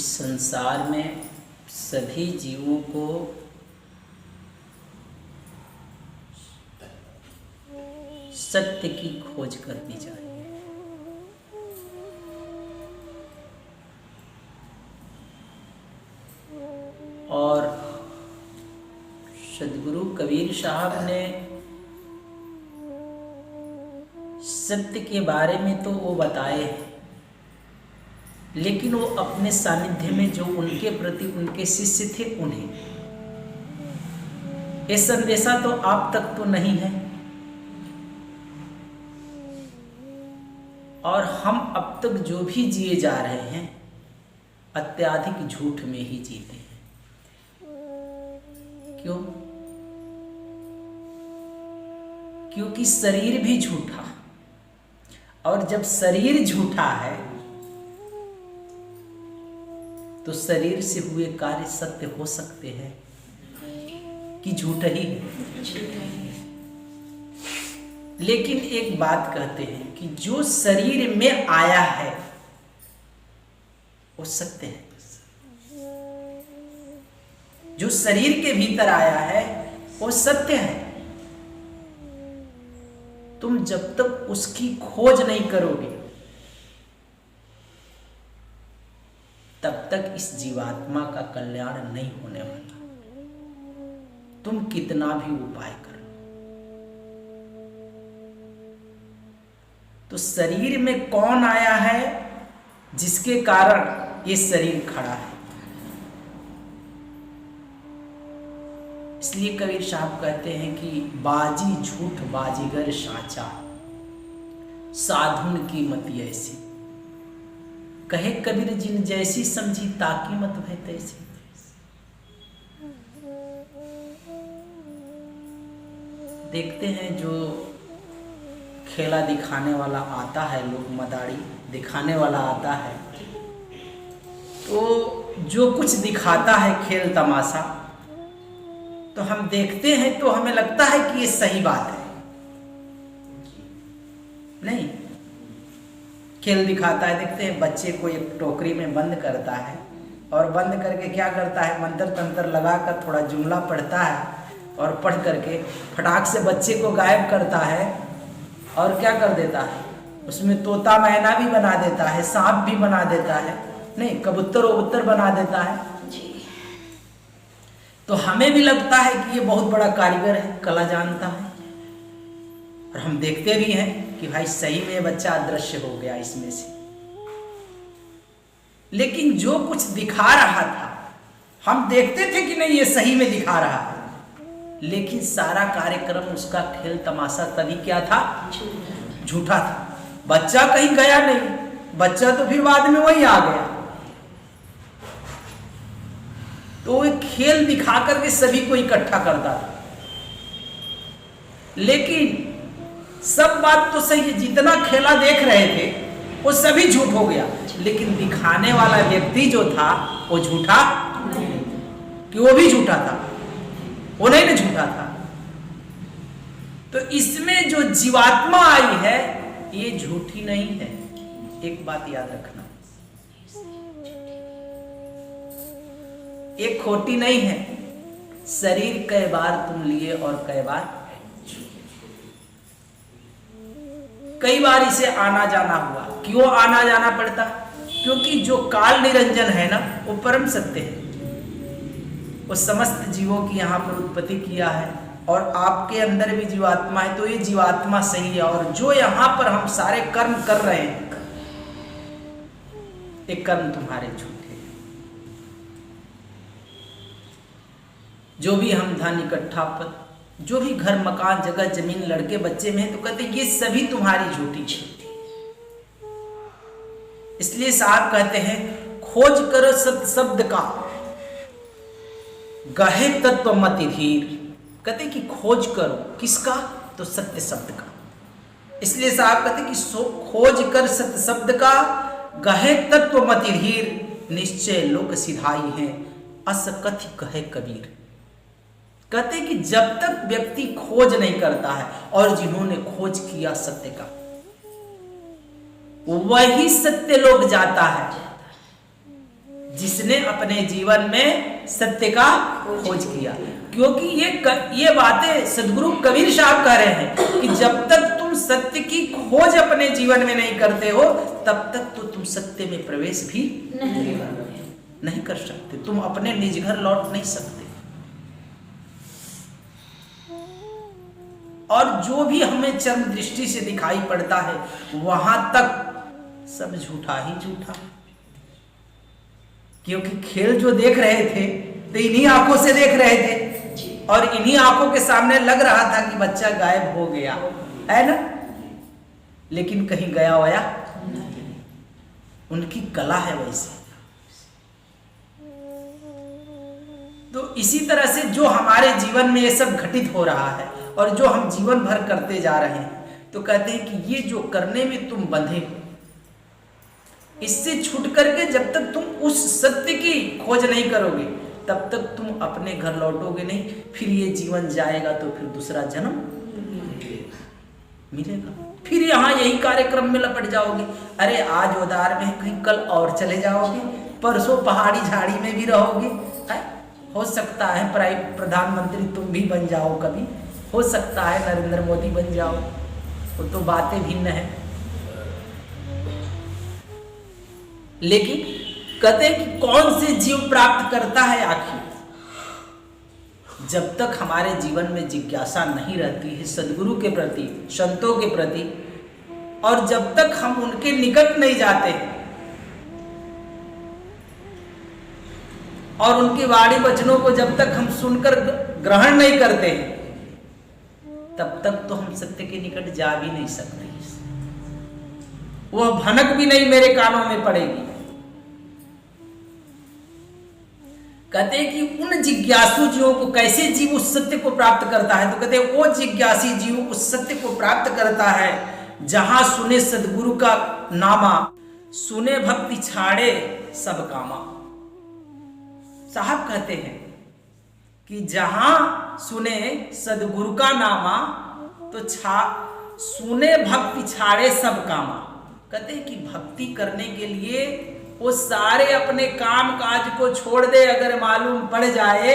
इस संसार में सभी जीवों को सत्य की खोज करनी चाहिए। और सदगुरु कबीर साहब ने सत्य के बारे में तो वो बताए, लेकिन वो अपने सानिध्य में जो उनके प्रति उनके शिष्य थे उन्हें ये संदेशा तो आप तक तो नहीं है। और हम अब तक जो भी जिए जा रहे हैं अत्याधिक झूठ में ही जीते हैं। क्यों? क्योंकि शरीर भी झूठा, और जब शरीर झूठा है तो शरीर से हुए कार्य सत्य हो सकते हैं कि झूठ ही है। लेकिन एक बात कहते हैं कि जो शरीर में आया है वो सत्य है। जो शरीर के भीतर आया है वो सत्य है। तुम जब तक उसकी खोज नहीं करोगे तब तक इस जीवात्मा का कल्याण नहीं होने वाला, तुम कितना भी उपाय करो। तो शरीर में कौन आया है जिसके कारण ये शरीर खड़ा है? इसलिए कबीर साहब कहते हैं कि बाजी झूठ बाजीगर साचा, साधुन की मति ऐसी। कहे कबीर जिन जैसी समझी ताकि मत भय तैसी। देखते हैं जो खेला दिखाने वाला आता है, लोग मदारी दिखाने वाला आता है, तो जो कुछ दिखाता है खेल तमाशा, तो हम देखते हैं तो हमें लगता है कि ये सही बात है। नहीं, खेल दिखाता है, देखते हैं बच्चे को एक टोकरी में बंद करता है और बंद करके क्या करता है, मंत्र तंत्र लगाकर थोड़ा जुमला पढ़ता है और पढ़ करके फटाक से बच्चे को गायब करता है और क्या कर देता है, उसमें तोता मैना भी बना देता है, सांप भी बना देता है, नहीं कबूतर वबूतर बना देता है। तो हमें भी लगता है कि ये बहुत बड़ा कारीगर है, कला जानता है, और हम देखते भी हैं कि भाई सही में बच्चा अदृश्य हो गया इसमें से। लेकिन जो कुछ दिखा रहा था हम देखते थे कि नहीं ये सही में दिखा रहा है, लेकिन सारा कार्यक्रम उसका खेल तमाशा तभी क्या था, झूठा था। बच्चा कहीं गया नहीं, बच्चा तो फिर बाद में वही आ गया। तो वो खेल दिखा करके सभी को इकट्ठा करता था। लेकिन सब बात तो सही है, जितना खेला देख रहे थे वो सभी झूठ हो गया, लेकिन दिखाने वाला व्यक्ति जो था वो झूठा, कि वो भी झूठा था, वो नहीं ना झूठा था। तो इसमें जो जीवात्मा आई है ये झूठी नहीं है। एक बात याद रखना, ये खोटी नहीं है। शरीर कई बार तुम लिए और कई बार, कई बार इसे आना जाना हुआ। क्यों आना जाना पड़ता? क्योंकि जो काल निरंजन है ना वो परम सत्य है, वो समस्त जीवों की यहाँ पर उत्पत्ति किया है, और आपके अंदर भी जीवात्मा है, तो ये जीवात्मा सही है। और जो यहाँ पर हम सारे कर्म कर रहे हैं ये कर्म तुम्हारे झूठे हैं। जो भी हम धन इकट्ठा पर, जो भी घर मकान जगह जमीन लड़के बच्चे में है, तो कहते ये सभी तुम्हारी झूठी है। इसलिए साहब कहते हैं खोज करो सत्य शब्द का, गहे तत्व मति धीर। कहते कि खोज करो किसका, तो सत्य शब्द का। इसलिए साहब कहते कि खोज कर सत्य शब्द का, गहे तत्व मति धीर, निश्चय लोक सिधाई है, अस कथि कहे कबीर। कहते कि जब तक व्यक्ति खोज नहीं करता है, और जिन्होंने खोज किया सत्य का वही सत्य लोक जाता है। जिसने अपने जीवन में सत्य का खोज किया। क्योंकि ये बातें सदगुरु कबीर साहब कह रहे हैं कि जब तक तुम सत्य की खोज अपने जीवन में नहीं करते हो तब तक तो तुम सत्य में प्रवेश भी नहीं कर सकते, तुम अपने निज घर लौट नहीं सकते। और जो भी हमें चरम दृष्टि से दिखाई पड़ता है वहां तक सब झूठा ही झूठा। क्योंकि खेल जो देख रहे थे तो इन्हीं आंखों से देख रहे थे और इन्हीं आंखों के सामने लग रहा था कि बच्चा गायब हो गया है ना, लेकिन कहीं गया होया उनकी कला है वैसे। तो इसी तरह से जो हमारे जीवन में ये सब घटित हो रहा है और जो हम जीवन भर करते जा रहे हैं, तो कहते हैं कि ये जो करने में तुम बंधे हो इससे छूट करके जब तक तुम उस सत्य की खोज नहीं करोगे तब तक तुम अपने घर लौटोगे नहीं। फिर ये जीवन जाएगा तो फिर दूसरा जन्म मिलेगा, फिर यहाँ यही कार्यक्रम में लपट जाओगे। अरे आज उदार में कहीं कल और चले जाओगे, परसों पहाड़ी झाड़ी में भी रहोगे। हो सकता है प्रधानमंत्री तुम भी बन जाओ कभी, हो सकता है नरेंद्र मोदी बन जाओ, वो तो बातें भिन्न है। लेकिन कहते हैं कि कौन से जीव प्राप्त करता है आखिर? जब तक हमारे जीवन में जिज्ञासा नहीं रहती है सदगुरु के प्रति, संतों के प्रति, और जब तक हम उनके निकट नहीं जाते हैं और उनकी वाणी वचनों को जब तक हम सुनकर ग्रहण नहीं करते तब तक तो हम सत्य के निकट जा भी नहीं सकते। वह भनक भी नहीं मेरे कानों में पड़ेगी। कहते हैं कि उन जिज्ञासु जीवों को कैसे जीव उस सत्य को प्राप्त करता है, तो कहते हैं वो जिज्ञासी जीव उस सत्य को प्राप्त करता है जहां सुने सदगुरु का नामा, सुने भक्ति छाड़े सब कामा। साहब कहते हैं कि जहां सुने सदगुरु का नामा तो सुने भक्ति छाड़े सब कामा। कहते हैं कि भक्ति करने के लिए वो सारे अपने काम काज को छोड़ दे अगर मालूम पड़ जाए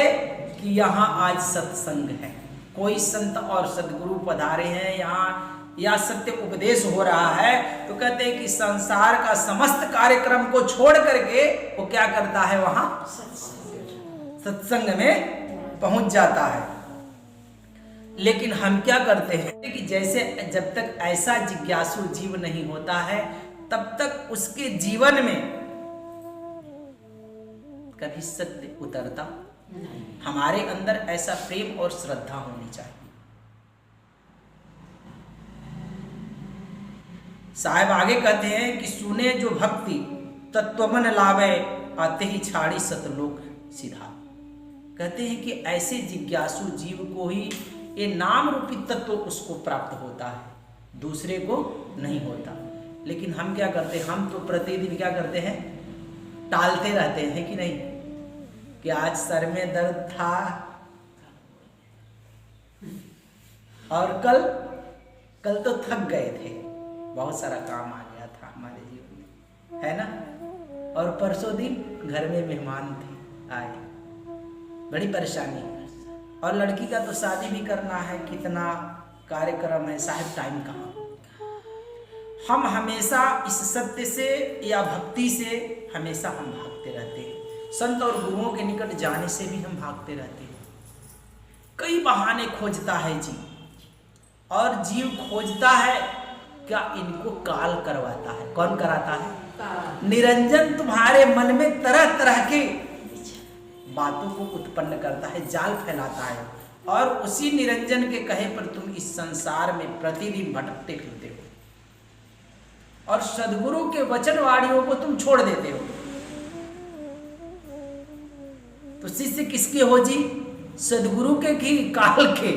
कि यहाँ आज सत्संग है, कोई संत और सदगुरु पधारे हैं यहाँ या सत्य उपदेश हो रहा है, तो कहते हैं कि संसार का समस्त कार्यक्रम को छोड़ करके वो क्या करता है, वहां सत्संग में पहुंच जाता है। लेकिन हम क्या करते हैं कि जैसे जब तक ऐसा जिज्ञासु जीव नहीं होता है तब तक उसके जीवन में कभी सत्य उतरता नहीं। हमारे अंदर ऐसा प्रेम और श्रद्धा होनी चाहिए। साहब आगे कहते हैं कि सुने जो भक्ति तत्वमन लावे, आते ही छाड़ी सतलोक सीधा। कहते हैं कि ऐसे जिज्ञासु जीव को ही ये नाम रूपी तत्व उसको प्राप्त होता है, दूसरे को नहीं होता। लेकिन हम क्या करते हैं, हम तो प्रतिदिन क्या करते हैं, टालते रहते हैं कि नहीं, कि आज सर में दर्द था और कल तो थक गए थे, बहुत सारा काम आ गया था हमारे जीवन में, है ना, और परसों दिन घर में मेहमान थे आए, बड़ी परेशानी है। और लड़की का तो शादी भी करना है, कितना कार्यक्रम है, साहब टाइम कहाँ। हम हमेशा इस सत्य से या भक्ति से हमेशा हम भागते रहते हैं, संत और गुरुओं के निकट जाने से भी हम भागते रहते हैं। कई बहाने खोजता है जीव, और जीव खोजता है क्या, इनको काल करवाता है। कौन कराता है? निरंजन तुम्हारे मन में तरह तरह के बातों को उत्पन्न करता है, जाल फैलाता है, और उसी निरंजन के कहे पर तुम इस संसार में प्रतिदिन भटकते फिरते हो और सदगुरु के वचन वाणियों को तुम छोड़ देते हो। तो शिष्य किसके हो जी? सदगुरु के कि काल के?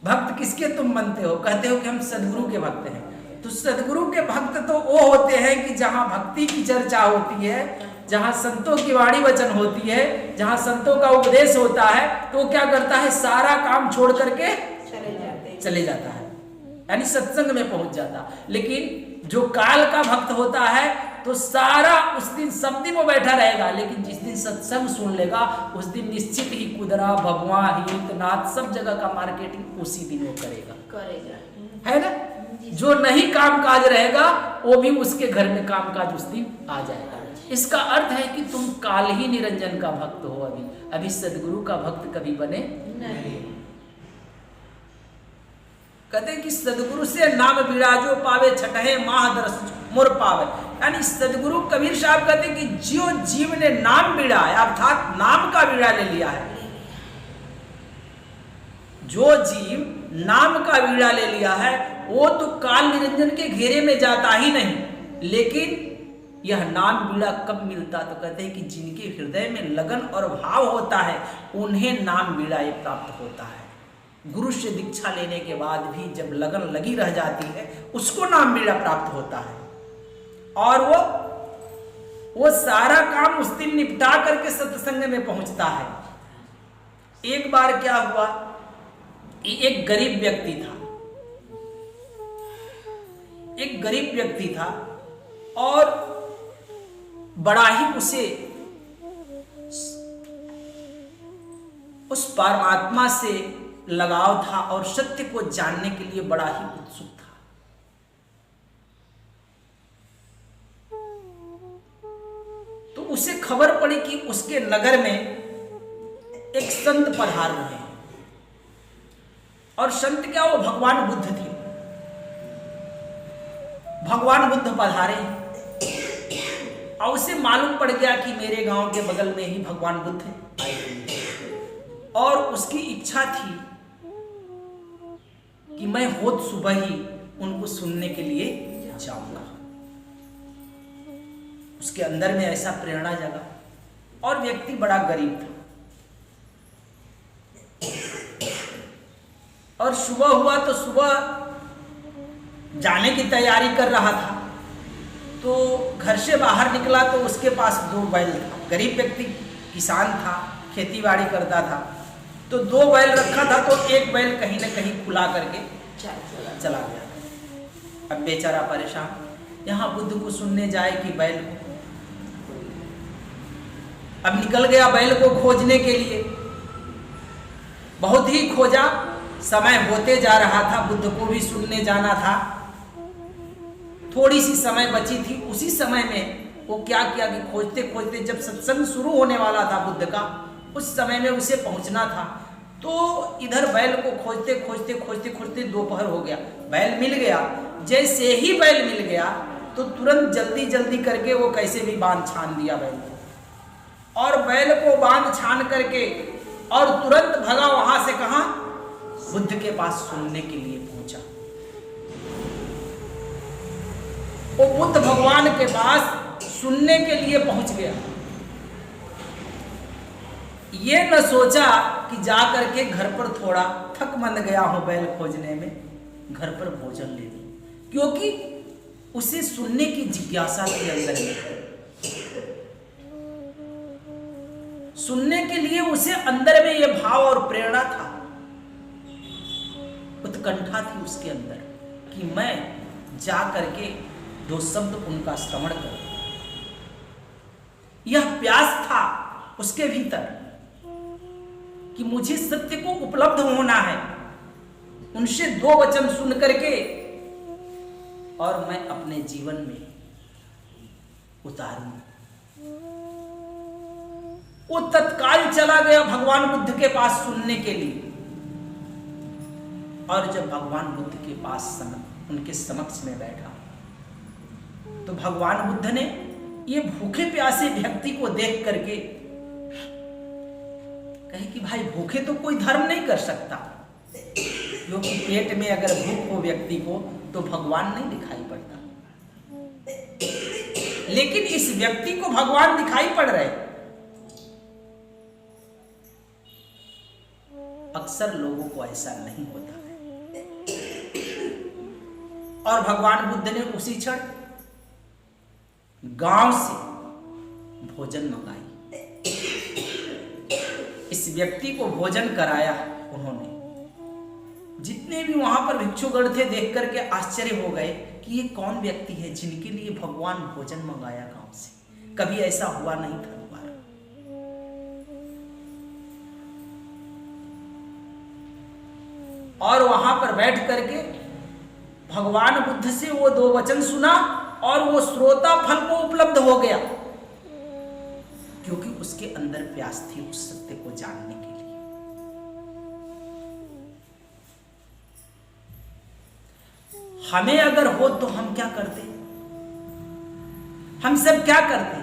भक्त किसके तुम बनते हो? कहते हो कि हम सदगुरु के भक्त हैं। तो सदगुरु के भक्त तो वो होते हैं कि जहां भक्ति की चर्चा होती है, जहां संतों की वाणी वचन होती है, जहां संतों का उपदेश होता है, तो क्या करता है, सारा काम छोड़ करके चले जाता है। यानी सत्संग में पहुंच जाता। लेकिन जो काल का भक्त होता है तो सारा उस दिन सब दिन वो बैठा रहेगा, लेकिन जिस दिन सत्संग सुन लेगा उस दिन निश्चित ही कुदरा, भगवा, हित, नाथ सब जगह का मार्केटिंग उसी दिन वो करेगा, है ना। जो नहीं कामकाज रहेगा वो भी उसके घर में कामकाज उस दिन आ जाएगा। इसका अर्थ है कि तुम काल ही निरंजन का भक्त हो, अभी सदगुरु का भक्त कभी बने नहीं। कहते हैं कि सदगुरु से नाम विराजो पावे, छठे माह दरस मुर पावे। यानी सदगुरु कबीर साहब कहते हैं कि जो जीव ने नाम बीड़ा है, अर्थात नाम का बीड़ा ले लिया है, जो जीव नाम का बीड़ा ले लिया है वो तो काल निरंजन के घेरे में जाता ही नहीं। लेकिन यह नाम बीड़ा कब मिलता, तो कहते हैं कि जिनके हृदय में लगन और भाव होता है उन्हें नाम बीड़ा ये प्राप्त होता है। गुरु से दीक्षा लेने के बाद भी जब लगन लगी रह जाती है उसको नाम बीड़ा प्राप्त होता है, और वो सारा काम उस दिन निपटा करके सत्संग में पहुंचता है। एक बार क्या हुआ, एक गरीब व्यक्ति था और बड़ा ही उसे उस परमात्मा से लगाव था और सत्य को जानने के लिए बड़ा ही उत्सुक था। तो उसे खबर पड़ी कि उसके नगर में एक संत पधार रहे हैं, और संत क्या, वो भगवान बुद्ध थे। भगवान बुद्ध पधारे और उसे मालूम पड़ गया कि मेरे गांव के बगल में ही भगवान बुद्ध आए हुए, और उसकी इच्छा थी कि मैं होत सुबह ही उनको सुनने के लिए जाऊंगा। उसके अंदर में ऐसा प्रेरणा जगा, और व्यक्ति बड़ा गरीब था। और सुबह हुआ तो सुबह जाने की तैयारी कर रहा था, तो घर से बाहर निकला तो उसके पास 2 बैल था। गरीब व्यक्ति किसान था, खेती बाड़ी करता था, तो 2 बैल रखा था, तो एक बैल कहीं ना कहीं खुला करके चला गया। अब बेचारा परेशान, यहाँ बुद्ध को सुनने जाए कि बैल को, अब निकल गया बैल को खोजने के लिए। बहुत ही खोजा, समय होते जा रहा था, बुद्ध को भी सुनने जाना था। थोड़ी सी समय बची थी, उसी समय में वो क्या किया कि खोजते खोजते जब सत्संग शुरू होने वाला था बुद्ध का, उस समय में उसे पहुंचना था। तो इधर बैल को खोजते खोजते खोजते खोजते दोपहर हो गया, बैल मिल गया। जैसे ही बैल मिल गया तो तुरंत जल्दी जल्दी करके वो कैसे भी बांध छान दिया बैल को, और बैल को बांध छान करके और तुरंत भगा वहां से, कहां, बुद्ध के पास सुनने के लिए पहुंचा। वो बुद्ध भगवान के पास सुनने के लिए पहुंच गया। ये न सोचा कि जाकर के घर पर थोड़ा थक मंद गया हो बैल खोजने में, घर पर भोजन ले ली, क्योंकि उसे सुनने की जिज्ञासा के अंदर में, सुनने के लिए उसे अंदर में यह भाव और प्रेरणा था, उत्कंठा थी उसके अंदर कि मैं जा करके 2 शब्द उनका श्रवण करूं। यह प्यास था उसके भीतर कि मुझे सत्य को उपलब्ध होना है, उनसे 2 वचन सुन करके और मैं अपने जीवन में उतारूं। वो तत्काल चला गया भगवान बुद्ध के पास सुनने के लिए, और जब भगवान बुद्ध के पास उनके समक्ष में बैठा तो भगवान बुद्ध ने ये भूखे प्यासे व्यक्ति को देख करके कहे कि भाई भूखे तो कोई धर्म नहीं कर सकता, क्योंकि पेट में अगर भूख हो व्यक्ति को तो भगवान नहीं दिखाई पड़ता, लेकिन इस व्यक्ति को भगवान दिखाई पड़ रहे। अक्सर लोगों को ऐसा नहीं होता है। और भगवान बुद्ध ने उसी क्षण गांव से भोजन मंगाई, इस व्यक्ति को भोजन कराया उन्होंने। जितने भी वहां पर भिक्षुगण थे देख करके आश्चर्य हो गए कि ये कौन व्यक्ति है जिनके लिए भगवान भोजन मंगाया गांव से। कभी ऐसा हुआ नहीं था दोबारा। और वहां पर बैठ करके भगवान बुद्ध से वो 2 वचन सुना और वो श्रोता फल को उपलब्ध हो गया, क्योंकि उसके अंदर प्यास थी उस सत्य को जानने के लिए। हमें अगर हो तो हम क्या करते? हम सब क्या करते?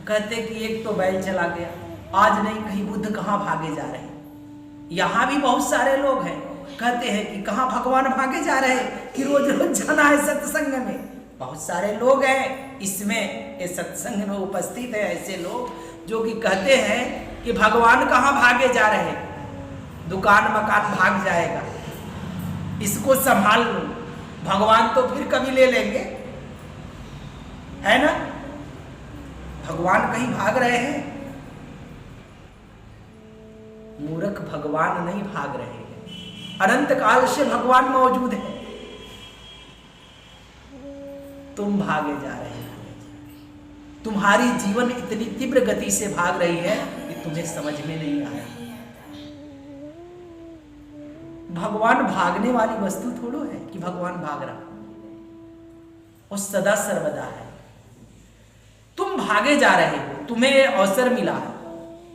कहते कि एक तो बैल चला गया, आज नहीं कहीं बुद्ध कहां भागे जा रहे हैं। यहां भी बहुत सारे लोग हैं, कहते हैं कि कहां भगवान भागे जा रहे हैं कि रोज रोज जाना है सत्संग में। बहुत सारे लोग हैं इसमें, ये सत्संग में उपस्थित है ऐसे लोग जो कि कहते हैं कि भगवान कहां भागे जा रहे हैं, दुकान मकान भाग जाएगा, इसको संभाल लो, भगवान तो फिर कभी ले लेंगे, है ना। भगवान कहीं भाग रहे हैं? मूर्ख, भगवान नहीं भाग रहे हैं, अनंत काल से भगवान मौजूद है। तुम भागे जा रहे हो, तुम्हारी जीवन इतनी तीव्र गति से भाग रही है कि तुम्हें समझ में नहीं आ रहा। भगवान भागने वाली वस्तु थोड़ो है कि भगवान भाग रहा, वो सदा सर्वदा है। तुम भागे जा रहे हो, तुम्हें अवसर मिला है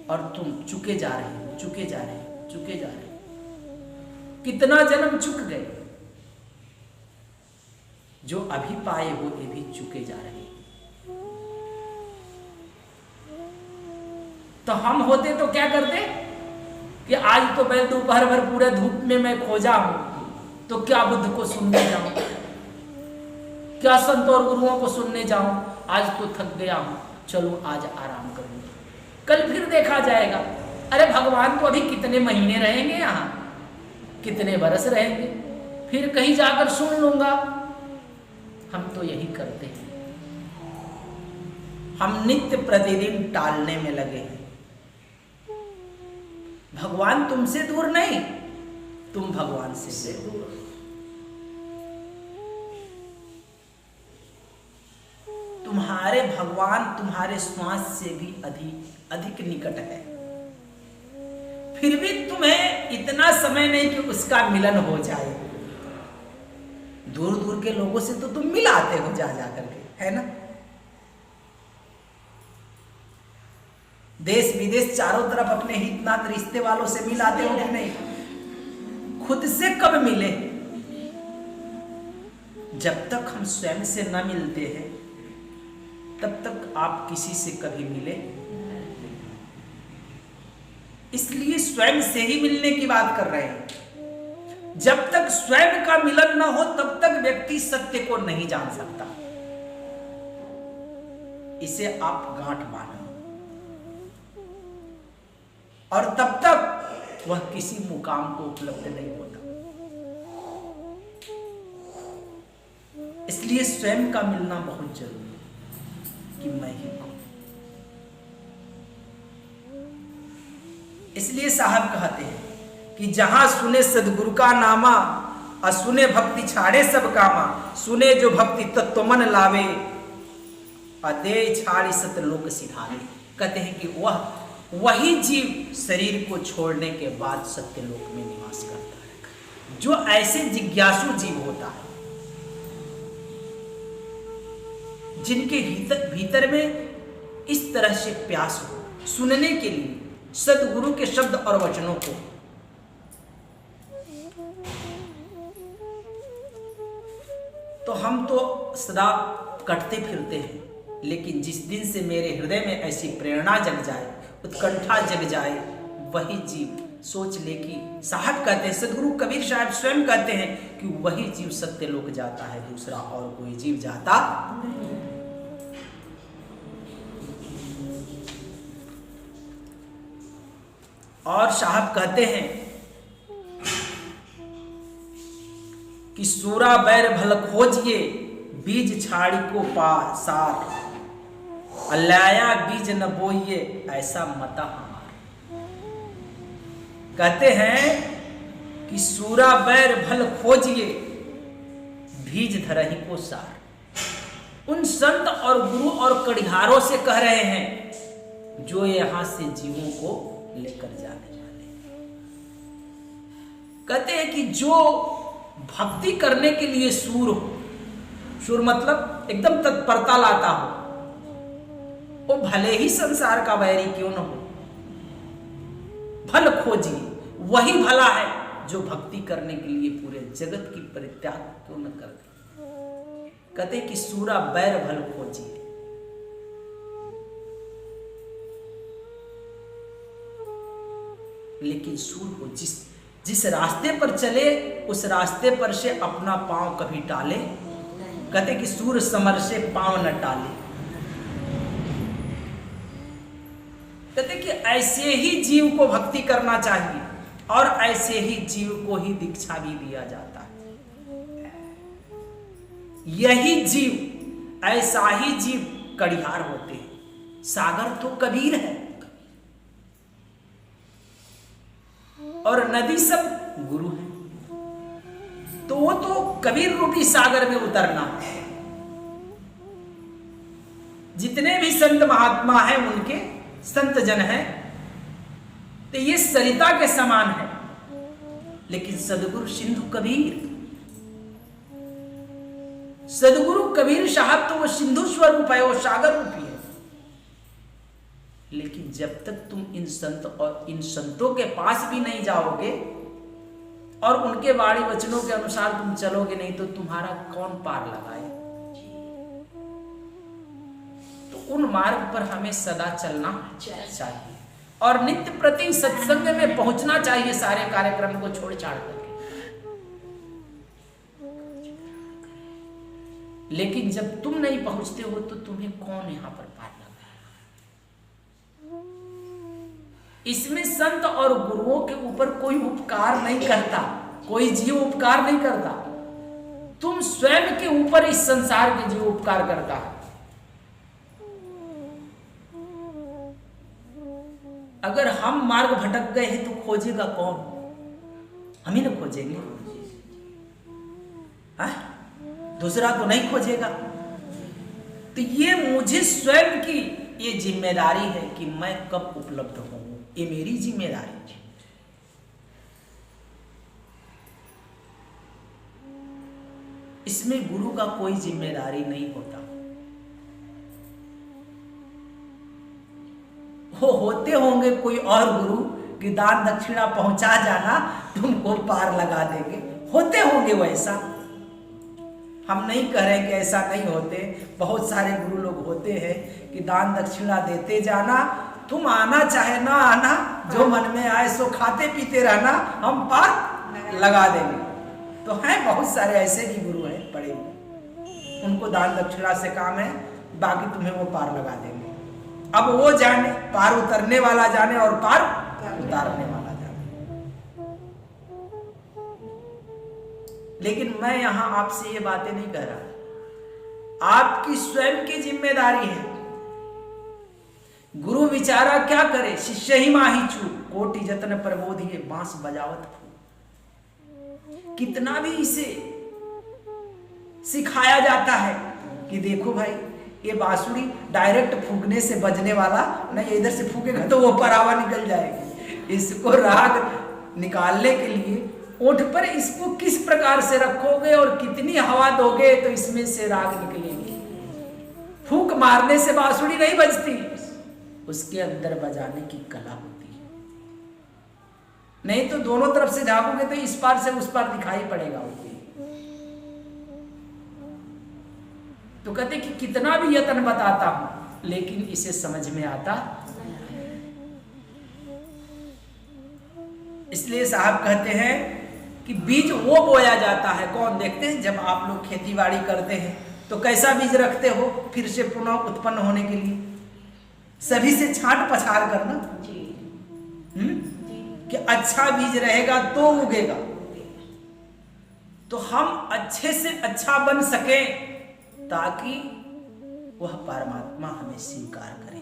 और तुम चुके जा रहे हो, चुके जा रहे हो, चुके जा रहे हो। कितना जन्म चुक गए, जो अभी पाए हो ये भी चुके जा रहे हैं। तो हम होते तो क्या करते कि आज तो मैं दोपहर भर पूरे धूप में मैं खोजा हूं, तो क्या बुद्ध को सुनने जाऊं, क्या संत और गुरुओं को सुनने जाऊं, आज तो थक गया हूं, चलो आज आराम करूंगा, कल फिर देखा जाएगा। अरे भगवान तो अभी कितने महीने रहेंगे यहाँ, कितने बरस रहेंगे, फिर कहीं जाकर सुन लूंगा। हम तो यही करते हैं, हम नित्य प्रतिदिन टालने में लगे हैं। भगवान तुमसे दूर नहीं, तुम भगवान से दूर। तुम्हारे भगवान तुम्हारे श्वास से भी अधिक निकट है, फिर भी तुम्हें इतना समय नहीं कि उसका मिलन हो जाए। दूर दूर के लोगों से तो तुम मिल आते हो जा करके, है ना। देश विदेश चारों तरफ अपने हितनात रिश्ते वालों से मिल आते हो कि नहीं? खुद से कब मिले? जब तक हम स्वयं से न मिलते हैं तब तक आप किसी से कभी मिले। इसलिए स्वयं से ही मिलने की बात कर रहे हैं। जब तक स्वयं का मिलन न हो तब तक व्यक्ति सत्य को नहीं जान सकता। इसे आप गांठ बांधो और तब तक वह किसी मुकाम को उपलब्ध नहीं होता। इसलिए स्वयं का मिलना बहुत जरूरी है कि मैं ही कौन। इसलिए साहब कहते हैं कि जहां सुने सदगुरु का नामा, असुने भक्ति छाड़े सब कामा, सुने जो भक्ति तत्व मन लावे, अदे छाड़ी सतलोक सिधारे। कहते हैं कि वही जीव शरीर को छोड़ने के बाद सत्यलोक में निवास करता है, जो ऐसे जिज्ञासु जीव होता है, जिनके भीतर में इस तरह से प्यास हो सुनने के लिए सदगुरु के शब्द और वचनों को। तो हम तो सदा कटते फिरते हैं, लेकिन जिस दिन से मेरे हृदय में ऐसी प्रेरणा जग जाए, उत्कंठा जग जाए, वही जीव सोच ले कि साहब कहते हैं, सदगुरु कबीर साहब स्वयं कहते हैं कि वही जीव सत्य लोक जाता है, दूसरा और कोई जीव जाता नहीं। और साहब कहते हैं कि सूरा बैर भल खोजिए, बीज छाड़ी को सार, अलाया बीज न बोइए, ऐसा मता हमारा। कहते हैं कि सूरा बैर भल खोजिए भीज धरही को सार। उन संत और गुरु और कड़िहारों से कह रहे हैं जो यहां से जीवों को लेकर जाने वाले। कहते हैं कि जो भक्ति करने के लिए सूर हो, सूर मतलब एकदम तत्परता लाता हो, वो भले ही संसार का बैरी क्यों न हो, फल खोजिए, वही भला है जो भक्ति करने के लिए पूरे जगत की परित्याग क्यों न कर दे। कहते कि सूरा बैर भल खोजिए। लेकिन सूर हो जिस रास्ते पर चले उस रास्ते पर से अपना पांव कभी टाले। कहते कि सूर समर से पांव न टाले। कहते कि ऐसे ही जीव को भक्ति करना चाहिए और ऐसे ही जीव को ही दीक्षा भी दिया जाता है। यही जीव, ऐसा ही जीव कड़िहार होते हैं। सागर तो कबीर है और नदी सब गुरु है, तो वो तो कबीर रूपी सागर में उतरना है। जितने भी संत महात्मा हैं, उनके संत जन हैं, तो ये सरिता के समान है। लेकिन सदगुरु सिंधु कबीर, सदगुरु कबीर साहब तो वो सिंधु स्वरूप है, वो सागर रूपी है। लेकिन जब तक तुम इन संत और इन संतों के पास भी नहीं जाओगे और उनके वाणी वचनों के अनुसार तुम चलोगे नहीं, तो तुम्हारा कौन पार लगाए। तो उन मार्ग पर हमें सदा चलना चाहिए और नित्य प्रति सत्संग में पहुंचना चाहिए, सारे कार्यक्रम को छोड़ छाड़ करके। लेकिन जब तुम नहीं पहुंचते हो तो तुम्हें कौन यहां पर पार लगाए। इसमें संत और गुरुओं के ऊपर कोई उपकार नहीं करता, कोई जीव उपकार नहीं करता। तुम स्वयं के ऊपर इस संसार के जीव उपकार करता है। अगर हम मार्ग भटक गए हैं तो खोजेगा कौन? हम ही ना खोजेंगे, दूसरा तो नहीं खोजेगा। तो ये मुझे स्वयं की ये जिम्मेदारी है कि मैं कब उपलब्ध हूं, ये मेरी जिम्मेदारी है। इसमें गुरु का कोई जिम्मेदारी नहीं होता। वो होते होंगे कोई और गुरु कि दान दक्षिणा पहुंचा जाना, तुमको पार लगा देंगे, होते होंगे वैसा। हम नहीं कह रहे कि ऐसा नहीं होते। बहुत सारे गुरु लोग होते हैं कि दान दक्षिणा देते जाना, तुम आना चाहे ना आना, जो मन में आए सो खाते पीते रहना, हम पार लगा देंगे। तो हैं बहुत सारे ऐसे भी गुरु हैं पड़े हुए, उनको दान दक्षिणा से काम है, बाकी तुम्हें वो पार लगा देंगे। अब वो जाने, पार उतरने वाला जाने और पार उतारने वाला जाने। लेकिन मैं यहां आपसे ये बातें नहीं कह रहा, आपकी स्वयं की जिम्मेदारी है। गुरु विचारा क्या करे, शिष्य ही माही चूक, कोटि जतन प्रबोधिए बांस बजावत फूक। कितना भी इसे सिखाया जाता है कि देखो भाई, ये बांसुरी डायरेक्ट फूकने से बजने वाला नहीं, इधर से फूकेगा तो वो परावा निकल जाएगी। इसको राग निकालने के लिए ओठ पर इसको किस प्रकार से रखोगे और कितनी हवा दोगे तो इसमें से राग निकलेंगे। फूक मारने से बांसुरी नहीं बजती, उसके अंदर बजाने की कला होती है। नहीं तो दोनों तरफ से झाँकोगे तो इस पार से उस पार दिखाई पड़ेगा उसको। तो कहते कि कितना भी यत्न बताता हूं लेकिन इसे समझ में आता। इसलिए साहब कहते हैं कि बीज वो बोया जाता है। कौन? देखते हैं जब आप लोग खेती बाड़ी करते हैं तो कैसा बीज रखते हो फिर से पुनः उत्पन्न होने के लिए, सभी से छांट पछाड़ करना कि अच्छा बीज रहेगा तो उगेगा। तो हम अच्छे से अच्छा बन सके ताकि वह परमात्मा हमें स्वीकार करे,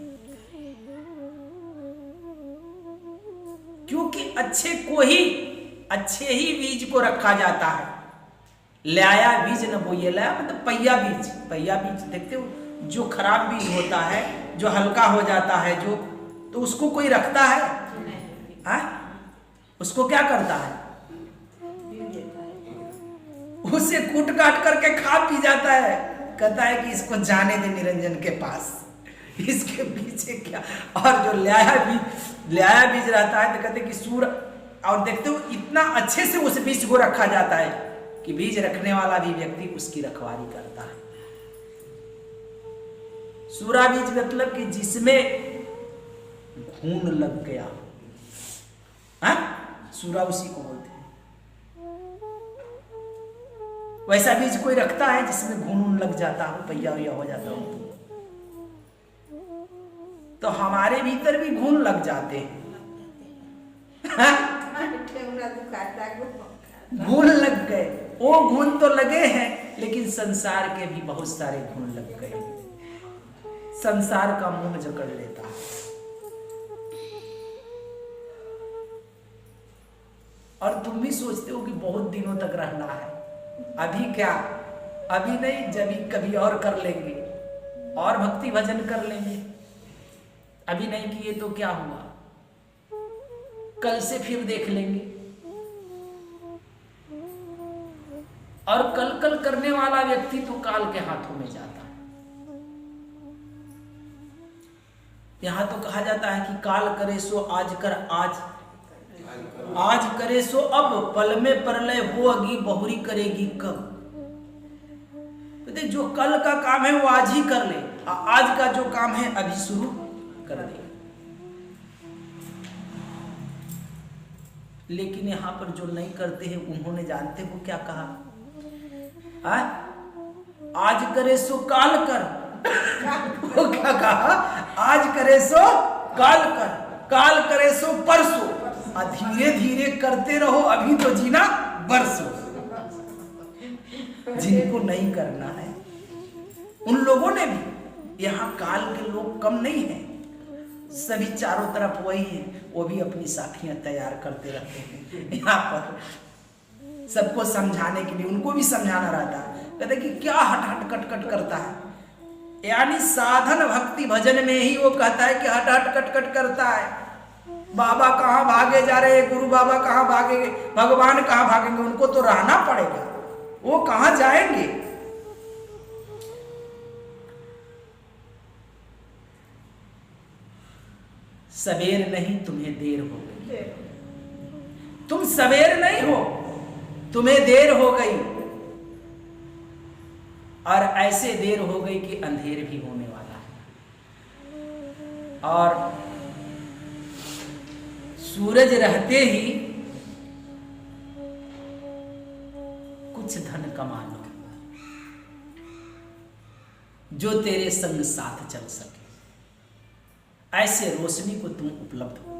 क्योंकि अच्छे को ही अच्छे ही बीज को रखा जाता है। ल्याया बीज न बोइए, ल्याया मतलब पहिया बीज। पहिया बीज देखते हो, जो खराब बीज होता है, जो हल्का हो जाता है, जो तो उसको कोई रखता है? हाँ? उसको क्या करता है? उसे कूट काट करके खा पी जाता है। कहता है कि इसको जाने दे निरंजन के पास, इसके पीछे क्या। और जो ल्याया बीज रहता है तो कहते कि सूर, और देखते हो इतना अच्छे से उस बीज को रखा जाता है कि बीज रखने वाला भी व्यक्ति उसकी रखवाली करता है। सूरा बीज मतलब कि जिसमें घून लग गया, हाँ? सूरा उसी को बोलते हैं। वैसा बीज कोई रखता है जिसमें घून लग जाता हो, पहिया वैया हो जाता हो। तो हमारे भीतर भी घून लग जाते हैं, घून लग गए। वो घून तो लगे हैं, लेकिन संसार के भी बहुत सारे घून लग गए। संसार का मुंह जकड़ लेता है। और तुम भी सोचते हो कि बहुत दिनों तक रहना है। अभी क्या, अभी नहीं, जब कभी और कर लेंगे, और भक्ति भजन कर लेंगे। अभी नहीं किए तो क्या हुआ, कल से फिर देख लेंगे। और कल करने वाला व्यक्ति तो काल के हाथों में जाता है। यहां तो कहा जाता है कि काल करे सो आज कर, आज करे सो अब, पल में प्रलय होगी बहुरी करेगी कब। तो जो कल का काम है वो आज ही कर ले, आज का जो काम है अभी शुरू कर दे। लेकिन यहां पर जो नहीं करते हैं उन्होंने, जानते हो क्या कहा? आज करे सो काल कर। वो क्या कहा? आज करे सो काल कर, काल करे सो परसों। धीरे धीरे करते रहो, अभी तो जीना बरसों। जिनको नहीं करना है उन लोगों ने भी, यहाँ काल के लोग कम नहीं है, सभी चारों तरफ वही है। वो भी अपनी साखियां तैयार करते रहते हैं यहाँ पर सबको समझाने के लिए। उनको भी समझाना रहता है, कहते कि क्या हट हट कट कट करता है। यानी साधन भक्ति भजन में ही वो कहता है कि हट हट कट कट करता है। बाबा कहाँ भागे जा रहे हैं, गुरु बाबा कहाँ भागेंगे, भगवान कहाँ भागेंगे, उनको तो रहना पड़ेगा, वो कहाँ जाएंगे। सवेर नहीं तुम्हें देर हो गई, तुम सवेर नहीं हो, तुम्हें देर हो गई। और ऐसे देर हो गई कि अंधेर भी होने वाला है। और सूरज रहते ही कुछ धन कमा लो जो तेरे संग साथ चल सके। ऐसे रोशनी को तुम उपलब्ध हो।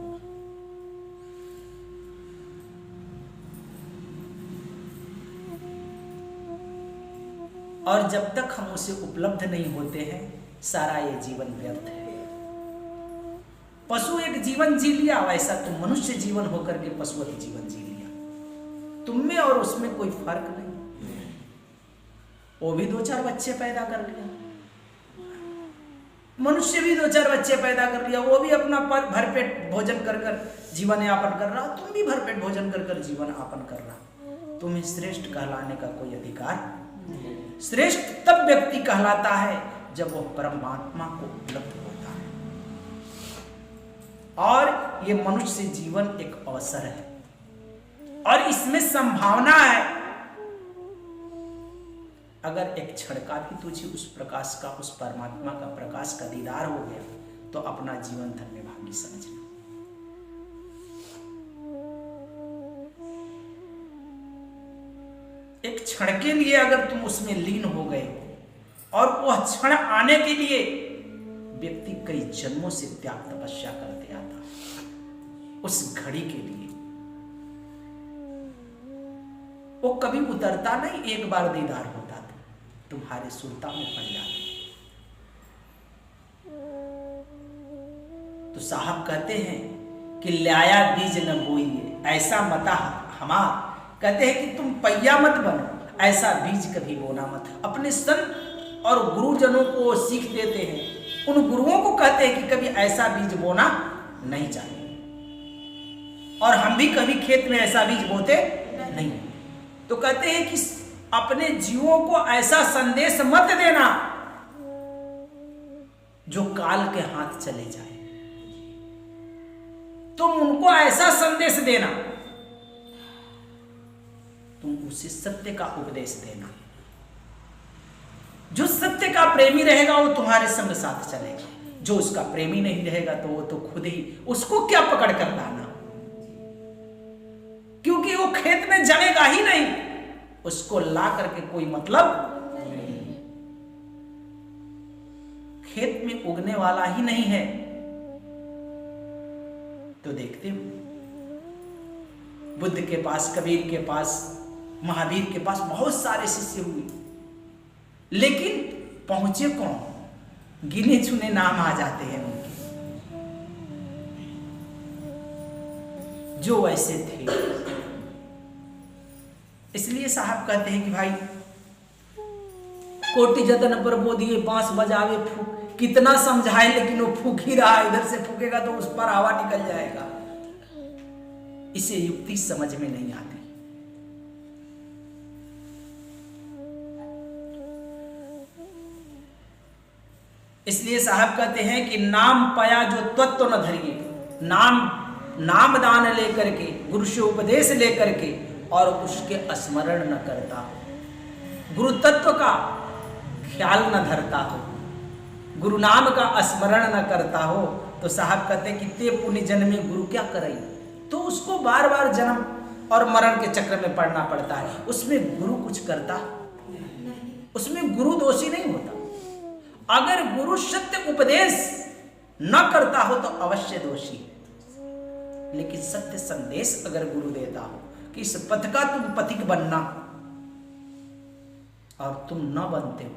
और जब तक हम उसे उपलब्ध नहीं होते हैं, सारा ये जीवन व्यर्थ है। पशु एक जीवन जी लिया, वैसा तुम मनुष्य जीवन होकर के पशुवत जीवन जी लिया। तुम में और उसमें कोई फर्क नहीं। वो भी 2-4 बच्चे पैदा कर लिया, मनुष्य भी 2-4 बच्चे पैदा कर लिया, वो भी अपना भरपेट भोजन कर कर जीवन यापन कर रहा, तुम भी भरपेट भोजन कर कर जीवन यापन कर रहा। तुम्हें श्रेष्ठ कहलाने का कोई अधिकार नहीं। श्रेष्ठ तब व्यक्ति कहलाता है जब वो परमात्मा को उपलब्ध होता है। और ये मनुष्य जीवन एक अवसर है और इसमें संभावना है। अगर एक क्षण का भी तुझे उस प्रकाश का, उस परमात्मा का प्रकाश का दीदार हो गया तो अपना जीवन धन्यभागी समझना। एक क्षण के लिए अगर तुम उसमें लीन हो गए और वह क्षण आने के लिए व्यक्ति कई जन्मों से त्याग तपस्या करते आता, उस घड़ी के लिए वो कभी उतरता नहीं। एक बार दीदार होता तुम्हारे सुरता में पड़ जाते। तो साहब कहते हैं कि ल्याया बीज न बोइए, ऐसा मता हमार, कहते हैं कि तुम पहिया मत बनो, ऐसा बीज कभी बोना मत। अपने संत और गुरुजनों को सीख देते हैं, उन गुरुओं को कहते हैं कि कभी ऐसा बीज बोना नहीं चाहिए। और हम भी कभी खेत में ऐसा बीज बोते नहीं। तो कहते हैं कि अपने जीवों को ऐसा संदेश मत देना जो काल के हाथ चले जाए। तुम उनको ऐसा संदेश देना, तुम उसे सत्य का उपदेश देना। जो सत्य का प्रेमी रहेगा वो तुम्हारे संग साथ चलेगा, जो उसका प्रेमी नहीं रहेगा तो वो तो खुद ही, उसको क्या पकड़ कर लाना, क्योंकि वो खेत में जमेगा ही नहीं, उसको ला करके कोई मतलब नहीं। खेत में उगने वाला ही नहीं है। तो देखते हो बुद्ध के पास, कबीर के पास, महावीर के पास बहुत सारे शिष्य हुए, लेकिन पहुंचे कौन? गिने चुने नाम आ जाते हैं उनके, जो वैसे थे। इसलिए साहब कहते हैं कि भाई कोटि जतन पर बोधिए बांस बजावे फूक, कितना समझाए लेकिन वो फूक ही रहा। इधर से फूकेगा तो उस पर हवा निकल जाएगा। इसे युक्ति समझ में नहीं आती। इसलिए साहब कहते हैं कि नाम पाया जो तत्व न धरिए, नाम दान लेकर के, गुरु से उपदेश लेकर के और उसके स्मरण न करता हो, गुरु तत्व का ख्याल न धरता हो, गुरु नाम का स्मरण न करता हो, तो साहब कहते हैं कि ते पुण्य जन्मे गुरु क्या करे। तो उसको बार बार जन्म और मरण के चक्र में पड़ना पड़ता है। उसमें गुरु कुछ करता, उसमें गुरु दोषी नहीं होता। अगर गुरु सत्य उपदेश न करता हो तो अवश्य दोषी है, लेकिन सत्य संदेश अगर गुरु देता हो कि इस पथ का तुम पथिक बनना और तुम न बनते हो,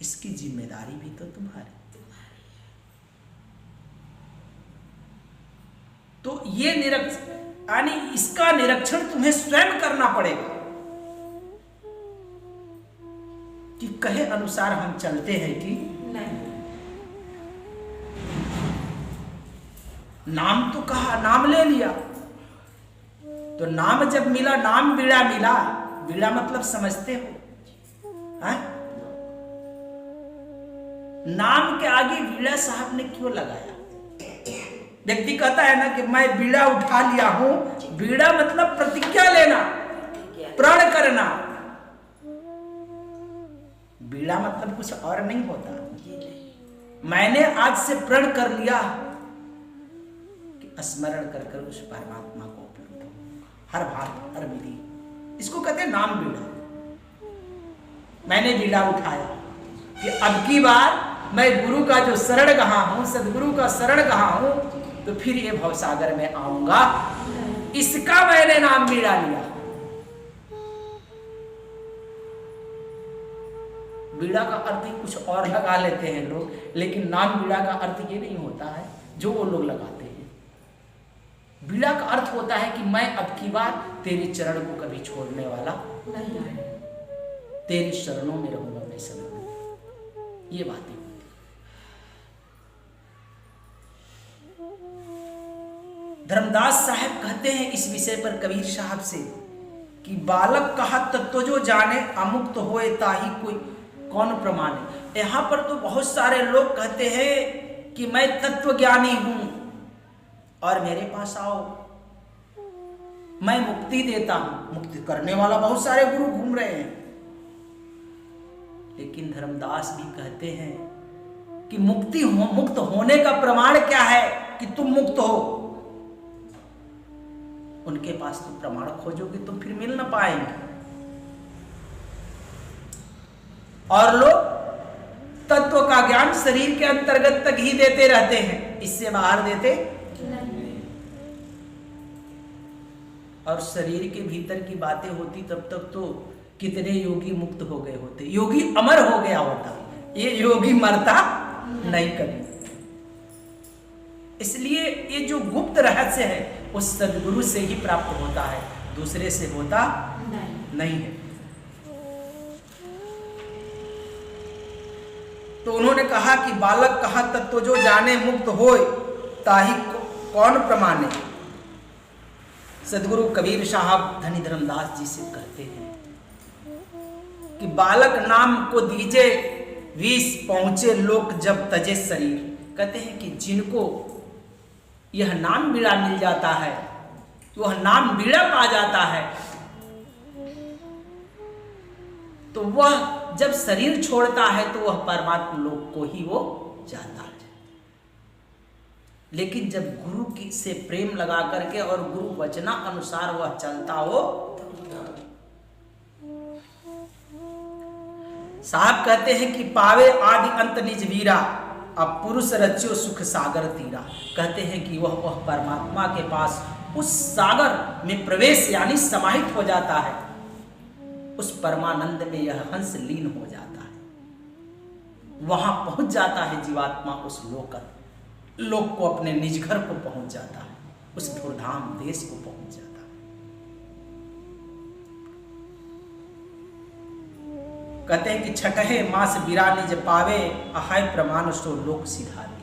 इसकी जिम्मेदारी भी तो तुम्हारी। तो ये यानी इसका निरीक्षण तुम्हें स्वयं करना पड़ेगा कि कहे अनुसार हम चलते हैं कि नहीं। नाम तो कहा, नाम ले लिया, तो नाम जब मिला, नाम बीड़ा मिला, बीड़ा मतलब समझते हो, है? नाम के आगे बीड़ा साहब ने क्यों लगाया? व्यक्ति कहता है ना कि मैं बीड़ा उठा लिया हूं। बीड़ा मतलब प्रतिज्ञा लेना, प्रण करना। बीड़ा मतलब कुछ और नहीं होता। मैंने आज से प्रण कर लिया कि स्मरण कर कर उस परमात्मा को उपलब्ध हो, हर बात हर विधि। इसको कहते हैं नाम बीड़ा। मैंने बीड़ा उठाया कि अब की बार मैं गुरु का जो शरण गहा हूं, सदगुरु का शरण गहा हूं, तो फिर ये भवसागर में आऊंगा, इसका मैंने नाम बीड़ा लिया। बीड़ा का अर्थ ही कुछ और लगा लेते हैं लोग, लेकिन नाम बीड़ा का अर्थ ये नहीं होता है जो वो लोग लगाते हैं। बीड़ा का अर्थ होता है कि मैं अब की बार तेरे चरण को कभी छोड़ने वाला नहीं है, तेरी शरणों में रहूंगा मैं सदा। ये बातें धर्मदास साहब कहते हैं इस विषय पर कबीर साहब से कि बालक कहा तत्व जो जाने, अमुक्त होए ताही कोई कौन प्रमाणे। यहां पर तो बहुत सारे लोग कहते हैं कि मैं तत्व ज्ञानी हूं और मेरे पास आओ, मैं मुक्ति देता हूं। मुक्ति करने वाला बहुत सारे गुरु घूम रहे हैं, लेकिन धर्मदास भी कहते हैं कि मुक्त होने का प्रमाण क्या है कि तुम मुक्त हो। उनके पास तो प्रमाण खोजोगे तो फिर मिल ना पाएंगे। और लोग तत्व का ज्ञान शरीर के अंतर्गत तक ही देते रहते हैं, इससे बाहर देते नहीं। और शरीर के भीतर की बातें होती तब तक तो कितने योगी मुक्त हो गए होते, योगी अमर हो गया होता। ये योगी मरता नहीं कभी। इसलिए ये जो गुप्त रहस्य है उस सदगुरु से ही प्राप्त होता है, दूसरे से होता नहीं है। तो उन्होंने कहा कि बालक कहा तत्व जो जाने मुक्त होय ताही कौन प्रमाणे। सदगुरु कबीर साहब धनी धर्मदास जी से कहते हैं कि बालक नाम को दीजे विष पहुंचे लोक जब तजे शरीर। कहते हैं कि जिनको यह नाम बीड़ा मिल जाता है, वह नाम बीड़ा पा जाता है, तो वह जब शरीर छोड़ता है तो वह परमात्मा लोक को ही वो जाता है। लेकिन जब गुरु की से प्रेम लगा करके और गुरु वचना अनुसार वह चलता हो। साहब कहते हैं कि पावे आदि अंत निज वीरा, अब पुरुष रच्यो सुख सागर तीरा। कहते हैं कि वह परमात्मा के पास उस सागर में प्रवेश यानी समाहित हो जाता है, उस परमानंद में यह हंस लीन हो जाता है। वहां पहुंच जाता है जीवात्मा, उस लोक को, अपने निज घर को पहुंच जाता है, उस धुरधाम देश को पहुंच जाता है। कहते हैं कि छठहे मास बिरा निज पावे, अहाय प्रमाण सो लोक सिधारे।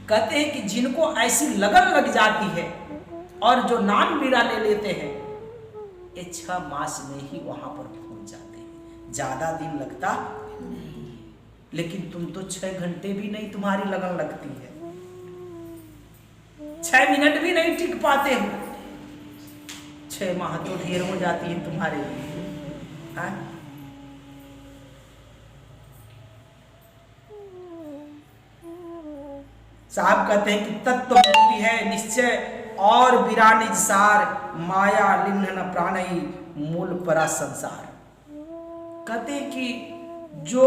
कहते हैं कि जिनको ऐसी लगन लग जाती है और जो नाम बीड़ा ले लेते हैं, ये 6 मास में ही वहां पर पहुंच जाते हैं। ज्यादा दिन लगता नहीं, लेकिन तुम तो 6 घंटे भी नहीं तुम्हारी लगन लगती है, 6 मिनट भी नहीं टिक पाते हो, 6 माह तो ढेर हो जाती है तुम्हारे लिए। साहब कहते हैं कि तत्व मुक्ति है निश्चय और बिरानिज सार, माया लिन्न प्राणई मूल परा संसार। कहते हैं कि जो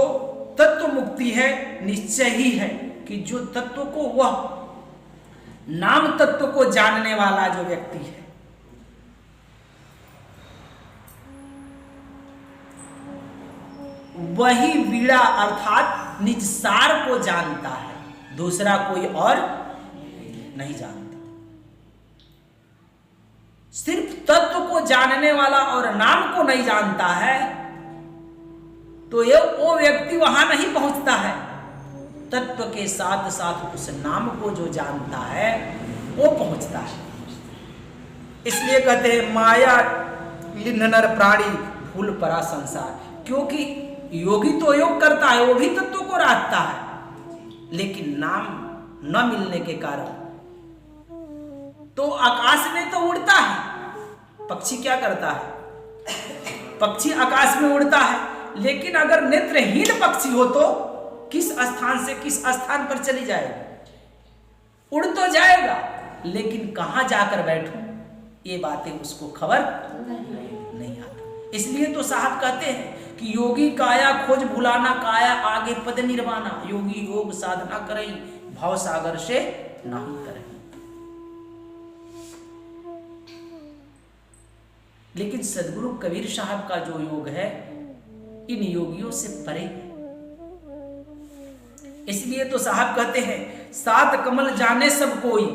तत्व मुक्ति है निश्चय ही है कि जो तत्व को, वह नाम तत्व को जानने वाला जो व्यक्ति है, वही वीड़ा अर्थात निज सार को जानता है, दूसरा कोई और नहीं जानता। सिर्फ तत्व को जानने वाला और नाम को नहीं जानता है तो ये वो व्यक्ति वहां नहीं पहुंचता है। तत्व के साथ साथ उस नाम को जो जानता है वो पहुंचता है। इसलिए कहते हैं माया लिन्न नर प्राणी भूल परा संसार। क्योंकि योगी तो योग करता है, वो भी तत्व को राखता है, लेकिन नाम न मिलने के कारण तो आकाश में तो उड़ता है। पक्षी क्या करता है? पक्षी आकाश में उड़ता है, लेकिन अगर नेत्रहीन पक्षी हो तो किस स्थान से किस स्थान पर चली जाएगा? उड़ तो जाएगा, लेकिन कहां जाकर बैठूं ये बातें उसको खबर नहीं आता। इसलिए तो साहब कहते हैं कि योगी काया खोज भुलाना, काया आगे पद निर्वाणा। योगी योग साधना करई, भाव सागर से नहीं करे। लेकिन सदगुरु कबीर साहब का जो योग है इन योगियों से परे है। इसलिए तो साहब कहते हैं 7 कमल जाने सब कोई।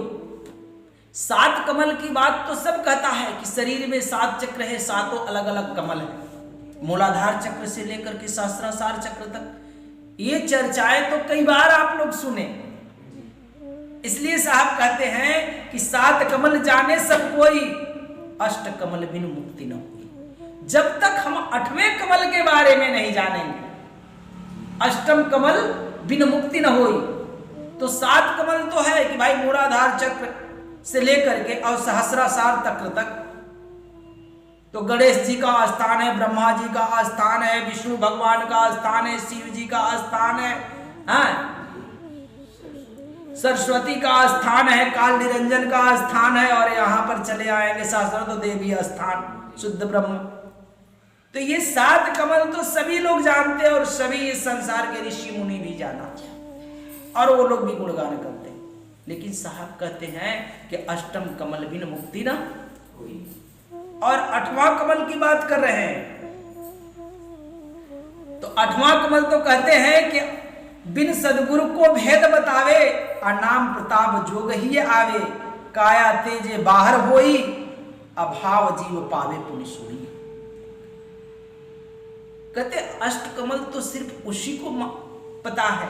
7 कमल की बात तो सब कहता है कि शरीर में 7 चक्र है, 7 अलग अलग कमल है। मूलाधार चक्र से लेकर के सहस्त्रार चक्र तक ये चर्चाएं तो कई बार आप लोग सुने। इसलिए साहब कहते हैं कि 7 कमल जाने सब कोई, अष्ट कमल बिन मुक्ति न हुई। जब तक हम 8वें कमल के बारे में नहीं जानेंगे, अष्टम कमल बिन मुक्ति न हुई, तो 7 कमल तो है कि भाई मूलाधार चक्र से लेकर के और सहस्रार चक्र तक तो गणेश जी का स्थान है, ब्रह्मा जी का स्थान है, विष्णु भगवान का स्थान है, शिव जी का स्थान है, सरस्वती का स्थान है, काल निरंजन का स्थान है, और यहां पर चले आएंगे सहस्रतो देवी स्थान, शुद्ध ब्रह्म। तो ये 7 कमल तो सभी लोग जानते हैं और सभी इस संसार के ऋषि मुनि भी जाना और वो लोग भी गुणगान करते हैं। लेकिन साहब कहते हैं कि अष्टम कमल बिन मुक्ति ना हुई, और 8वां कमल की बात कर रहे हैं। तो 8वां कमल तो कहते हैं कि बिन सदगुरु को भेद बतावे, और नाम प्रताप जोग ही आवे, काया तेजे बाहर होई, अभाव जीव पावे पुनि सोई। कहते अष्ट कमल तो सिर्फ उसी को पता है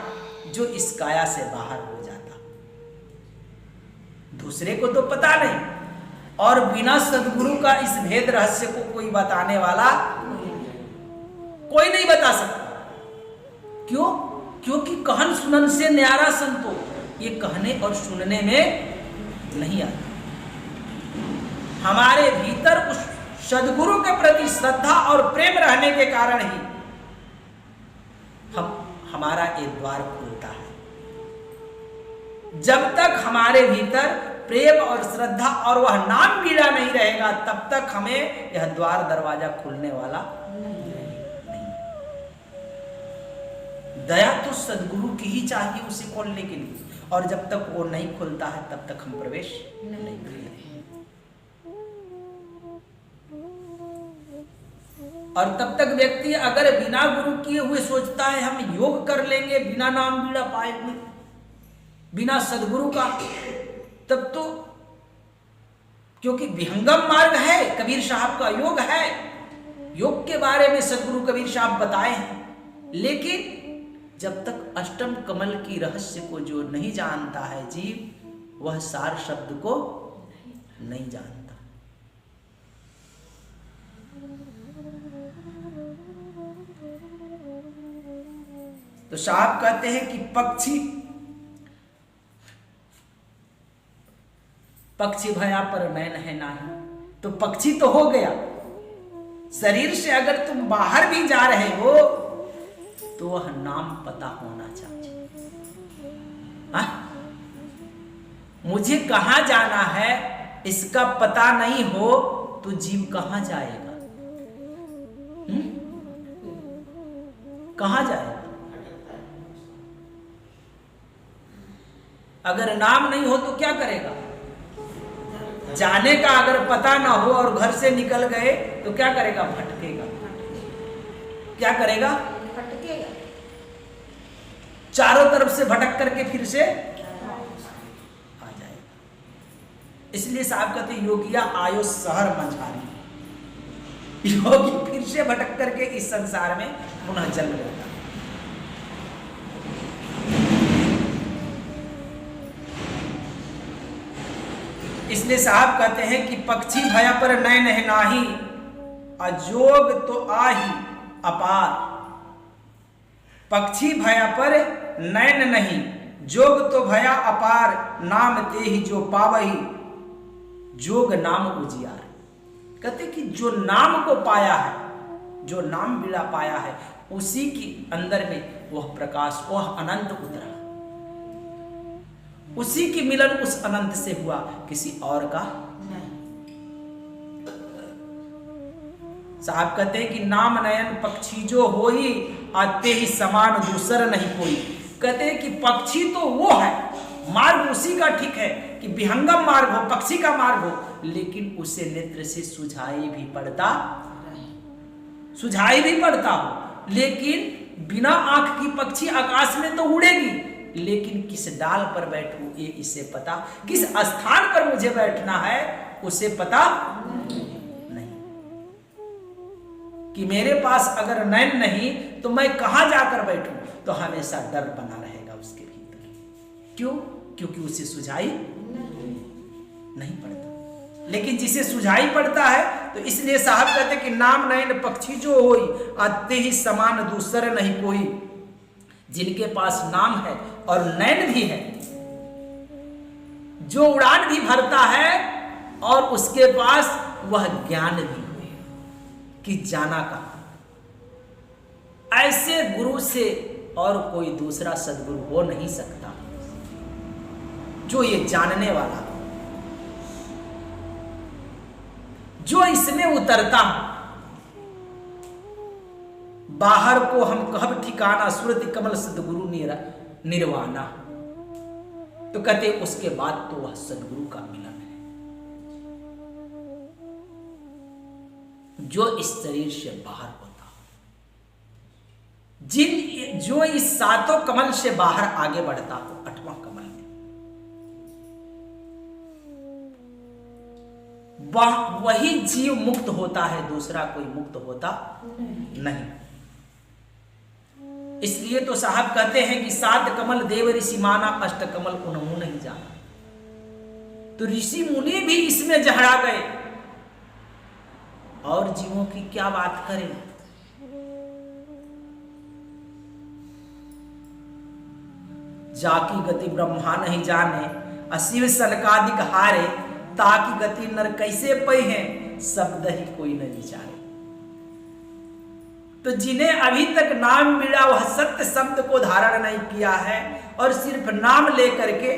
जो इस काया से बाहर हो जाता, दूसरे को तो पता नहीं। और बिना सदगुरु का इस भेद रहस्य को कोई बताने वाला कोई नहीं बता सकता। क्यों? क्योंकि कहन सुनन से न्यारा संतो, ये कहने और सुनने में नहीं आता। हमारे भीतर उस सदगुरु के प्रति श्रद्धा और प्रेम रहने के कारण ही हमारा एक द्वार खुलता है। जब तक हमारे भीतर प्रेम और श्रद्धा और वह नाम बीड़ा नहीं रहेगा, तब तक हमें यह द्वार दरवाजा खुलने वाला नहीं। दया तो सदगुरु की ही चाहिए उसे खोलने के लिए, और जब तक वो नहीं खुलता है तब तक हम प्रवेश नहीं करते। और तब तक व्यक्ति अगर बिना गुरु किए हुए सोचता है हम योग कर लेंगे बिना नाम बीड़ा पाए हुए, बिना सदगुरु का, तब तो, क्योंकि विहंगम मार्ग है, कबीर साहब का योग है, योग के बारे में सदगुरु कबीर साहब बताए हैं। लेकिन जब तक अष्टम कमल की रहस्य को जो नहीं जानता है जीव, वह सार शब्द को नहीं जानता। तो साहब कहते हैं कि पक्षी भया पर नैन है नाही, तो पक्षी तो हो गया, शरीर से अगर तुम बाहर भी जा रहे हो तो वह नाम पता होना चाहिए। हा? मुझे कहां जाना है इसका पता नहीं हो तो जीव कहां जाएगा? कहां जाएगा? अगर नाम नहीं हो तो क्या करेगा? जाने का अगर पता ना हो और घर से निकल गए तो क्या करेगा? भटकेगा। क्या करेगा? भटकेगा। चारों तरफ से भटक करके फिर से आ जाएगा। इसलिए साहब कहते योगिया आयो शहर मंझारी, योगी फिर से भटक करके इस संसार में पुनः जन्म लेता। इसलिए साहब कहते हैं कि पक्षी भया पर नैन है नाही, अजोग तो आही अपार। पक्षी भया पर नैन नहीं, जोग तो भया अपार। नाम ते ही जो पावही, जोग नाम उजियार। कहते कि जो नाम को पाया है, जो नाम बीड़ा पाया है, उसी के अंदर में वह प्रकाश, वह अनंत उतरा। उसी की मिलन उस अनंत से हुआ, किसी और का नहीं। साहब कहते हैं कि नाम नयन पक्षी जो होई, आते ही समान दूसर नहीं कोई। कहते हैं कि पक्षी तो वो है, मार्ग उसी का ठीक है कि विहंगम मार्ग हो, पक्षी का मार्ग हो, लेकिन उसे नेत्र से सुझाई भी पड़ता हो। लेकिन बिना आंख की पक्षी आकाश में तो उड़ेगी, लेकिन किस डाल पर बैठूं ये इसे पता, किस स्थान पर मुझे बैठना है उसे पता नहीं। कि मेरे पास अगर नैन नहीं तो मैं कहां जाकर बैठूं, तो हमेशा डर बना रहेगा उसके भीतर। क्यों? क्योंकि उसे सुझाई नहीं पड़ता। लेकिन जिसे सुझाई पड़ता है, तो इसलिए साहब कहते कि नाम नैन पक्षी जो होई, आते ही समान दूसर नहीं कोई। जिनके पास नाम है और नैन भी है, जो उड़ान भी भरता है, और उसके पास वह ज्ञान भी है कि जाना कहां। ऐसे गुरु से और कोई दूसरा सदगुरु हो नहीं सकता जो ये जानने वाला, जो इसमें उतरता हो। बाहर को हम कब ठिकाना, सुरति कमल सदगुरु निर्वाणा। तो कहते उसके बाद तो वह सदगुरु का मिलन है, जो इस शरीर से बाहर होता हो, जो इस सातों कमल से बाहर आगे बढ़ता हो, 8वां कमल में। वही जीव मुक्त होता है, दूसरा कोई मुक्त होता नहीं। इसलिए तो साहब कहते हैं कि 7 कमल देव ऋषि माना, 8 कमल उन्होंने नहीं जाना। तो ऋषि मुनि भी इसमें जहड़ा गए, और जीवों की क्या बात करें। जाकी गति ब्रह्मा नहीं जाने, अशिव सनकादिक हारे, ताकि गति नर कैसे पै हैं, शब्द ही कोई न विचारे। तो जिन्हें अभी तक नाम मिला वह सत्य शब्द को धारण नहीं किया है, और सिर्फ नाम लेकर के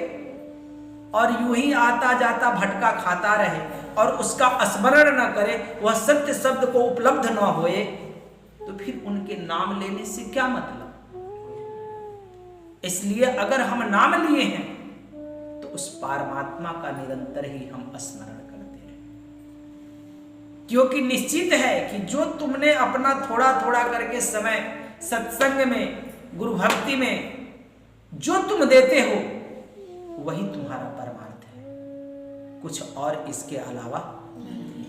और यूं ही आता जाता भटका खाता रहे और उसका स्मरण न करे, वह सत्य शब्द को उपलब्ध न होए, तो फिर उनके नाम लेने से क्या मतलब। इसलिए अगर हम नाम लिए हैं तो उस परमात्मा का निरंतर ही हम स्मरण करते रहे, क्योंकि निश्चित है कि जो तुमने अपना थोड़ा थोड़ा करके समय सत्संग में, गुरु भक्ति में जो तुम देते हो, वही तुम्हारा परमार्थ है, कुछ और इसके अलावा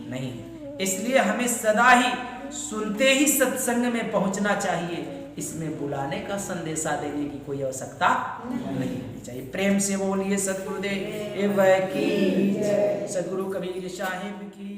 नहीं है। इसलिए हमें सदा ही सुनते ही सत्संग में पहुंचना चाहिए, इसमें बुलाने का संदेशा देने की कोई आवश्यकता नहीं होनी चाहिए। प्रेम से बोलिए सद्गुरुदेव की जय, सद्गुरु कबीर साहिब की।